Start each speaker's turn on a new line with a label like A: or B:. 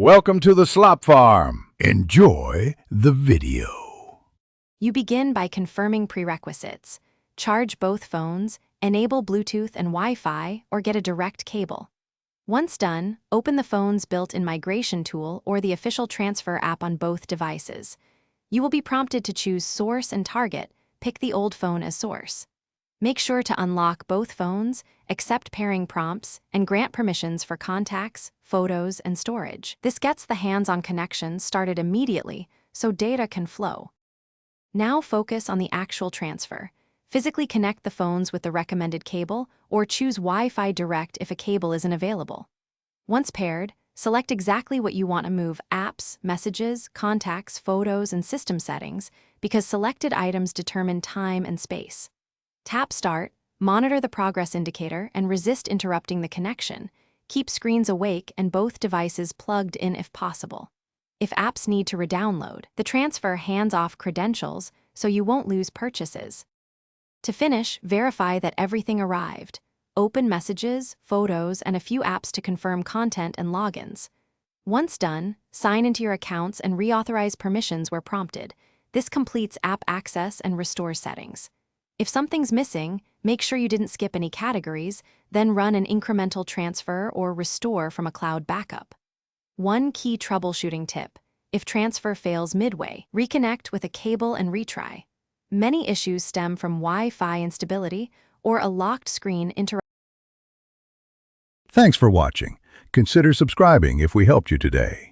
A: Welcome to the Slop Farm. Enjoy the video.
B: You begin by confirming prerequisites. Charge both phones, enable Bluetooth and Wi-Fi, or get a direct cable. Once done, open the phone's built-in migration tool or the official transfer app on both devices. You will be prompted to choose source and target. Pick the old phone as source. Make sure to unlock both phones, accept pairing prompts, and grant permissions for contacts, photos, and storage. This gets the hands-on connection started immediately so data can flow. Now focus on the actual transfer. Physically connect the phones with the recommended cable or choose Wi-Fi Direct if a cable isn't available. Once paired, select exactly what you want to move: apps, messages, contacts, photos, and system settings, because selected items determine time and space. Tap Start, monitor the progress indicator, and resist interrupting the connection. Keep screens awake and both devices plugged in if possible. If apps need to redownload, the transfer hands off credentials so you won't lose purchases. To finish, verify that everything arrived. Open messages, photos, and a few apps to confirm content and logins. Once done, sign into your accounts and reauthorize permissions where prompted. This completes app access and restores settings. If something's missing, make sure you didn't skip any categories, then run an incremental transfer or restore from a cloud backup. One key troubleshooting tip: if transfer fails midway, reconnect with a cable and retry. Many issues stem from Wi-Fi instability or a locked screen interrupting.
A: Thanks for watching. Consider subscribing if we helped you today.